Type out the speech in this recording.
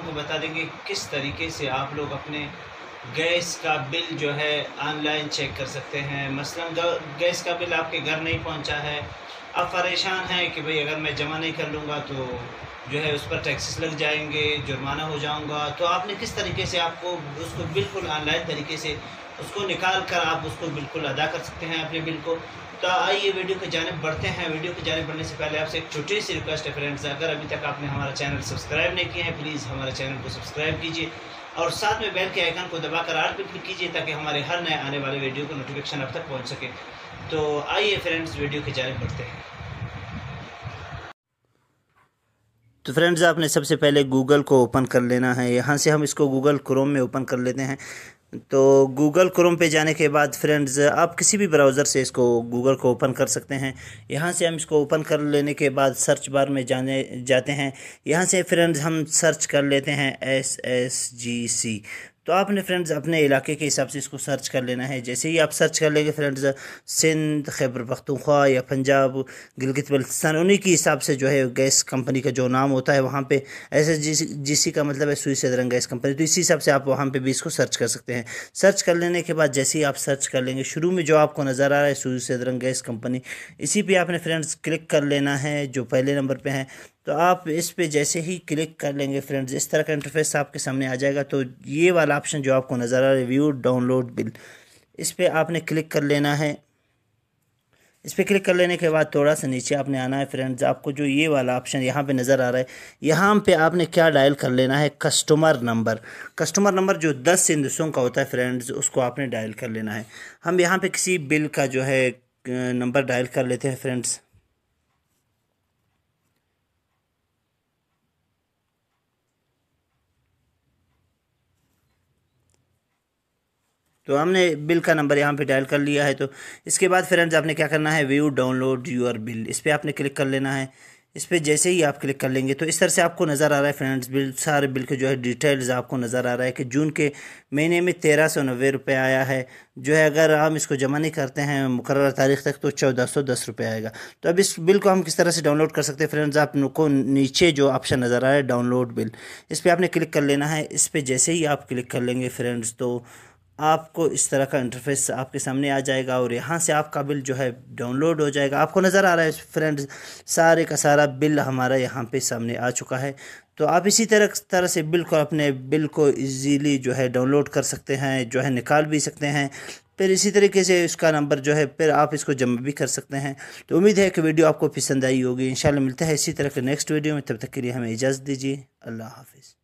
आपको बता देंगे किस तरीके से आप लोग अपने गैस का बिल जो है ऑनलाइन चेक कर सकते हैं। मसलन गैस का बिल आपके घर नहीं पहुंचा है, आप परेशान हैं कि भाई अगर मैं जमा नहीं कर लूँगा तो जो है उस पर टैक्सेस लग जाएंगे, जुर्माना हो जाऊंगा। तो आपने किस तरीके से आपको उसको बिल्कुल ऑनलाइन तरीके से उसको निकाल कर आप उसको बिल्कुल अदा कर सकते हैं अपने बिल को। तो आइए वीडियो की जानिब बढ़ते हैं। वीडियो की जानिब बढ़ने से पहले आपसे एक छोटी सी रिक्वेस्ट है फ्रेंड्स, अगर अभी तक आपने हमारा चैनल सब्सक्राइब नहीं किया है प्लीज़ हमारे चैनल को सब्सक्राइब कीजिए और साथ में बेल के आइकन को दबाकर ऑल पे क्लिक कीजिए ताकि हमारे हर नए आने वाले वीडियो को नोटिफिकेशन अब तक पहुँच सके। तो आइए फ्रेंड्स वीडियो की जानिब बढ़ते हैं। तो फ्रेंड्स आपने सबसे पहले गूगल को ओपन कर लेना है। यहाँ से हम इसको गूगल क्रोम में ओपन कर लेते हैं। तो गूगल क्रोम पे जाने के बाद फ्रेंड्स आप किसी भी ब्राउज़र से इसको गूगल को ओपन कर सकते हैं। यहाँ से हम इसको ओपन कर लेने के बाद सर्च बार में जाते हैं। यहाँ से फ्रेंड्स हम सर्च कर लेते हैं SSGC। तो आपने फ्रेंड्स अपने इलाके के हिसाब से इसको सर्च कर लेना है। जैसे ही आप सर्च कर लेंगे फ्रेंड्स सिंध, खैबर पख्तूनख्वा या पंजाब, गिलगित बल्तिस्तान, उन्हीं के हिसाब से जो है गैस कंपनी का जो नाम होता है वहाँ पे SSGC का मतलब है सुई सदरंग गैस कंपनी। तो इसी हिसाब से आप वहाँ पे भी इसको सर्च कर सकते हैं। सर्च कर लेने के बाद जैसे ही आप सर्च कर लेंगे, शुरू में जो आपको नज़र आ रहा है सुई सदरंग गैस कंपनी, इसी पे आपने फ्रेंड्स क्लिक कर लेना है जो पहले नंबर पे है। तो आप इस पे जैसे ही क्लिक कर लेंगे फ्रेंड्स इस तरह का इंटरफेस आपके सामने आ जाएगा। तो ये वाला ऑप्शन जो आपको नज़र आ रहा है व्यू डाउनलोड बिल, इस पे आपने क्लिक कर लेना है। इस पे क्लिक कर लेने के बाद थोड़ा सा नीचे आपने आना है फ्रेंड्स, आपको जो ये वाला ऑप्शन यहाँ पे नज़र आ रहा है, यहाँ पे आपने क्या डायल कर लेना है, कस्टमर नंबर। कस्टमर नंबर जो 10 हिंदुस्तान का होता है फ्रेंड्स, उसको आपने डायल कर लेना है। हम यहाँ पे किसी बिल का जो है नंबर डायल कर लेते हैं फ्रेंड्स। तो हमने बिल का नंबर यहाँ पे डायल कर लिया है। तो इसके बाद फ्रेंड्स आपने क्या करना है, व्यू डाउनलोड यूर बिल, इस पर आपने क्लिक कर लेना है। इस पर जैसे ही आप क्लिक कर लेंगे तो इस तरह से आपको नज़र आ रहा है फ्रेंड्स बिल, सारे बिल के जो है डिटेल्स आपको नज़र आ रहा है कि जून के महीने में 1390 रुपये आया है। जो है अगर हम इसको जमा नहीं करते हैं मुकर्रर तारीख तक तो 1410 रुपये आएगा। तो अब इस बिल को हम किस तरह से डाउनलोड कर सकते हैं फ्रेंड्स, आपको नीचे जो ऑप्शन नज़र आ रहा है डाउनलोड बिल, इस पर आपने क्लिक कर लेना है। इस पर जैसे ही आप क्लिक कर लेंगे फ्रेंड्स तो आपको इस तरह का इंटरफेस आपके सामने आ जाएगा और यहाँ से आपका बिल जो है डाउनलोड हो जाएगा। आपको नज़र आ रहा है फ्रेंड्स सारे का सारा बिल हमारा यहाँ पे सामने आ चुका है। तो आप इसी तरह से बिल को अपने बिल को इजीली जो है डाउनलोड कर सकते हैं, जो है निकाल भी सकते हैं। फिर इसी तरीके से इसका नंबर जो है फिर आप इसको जमा भी कर सकते हैं। तो उम्मीद है कि वीडियो आपको पसंद आई होगी। इंशाल्लाह मिलता है इसी तरह के नेक्स्ट वीडियो में, तब तक के लिए हमें इजाज़त दीजिए। अल्लाह हाफिज़।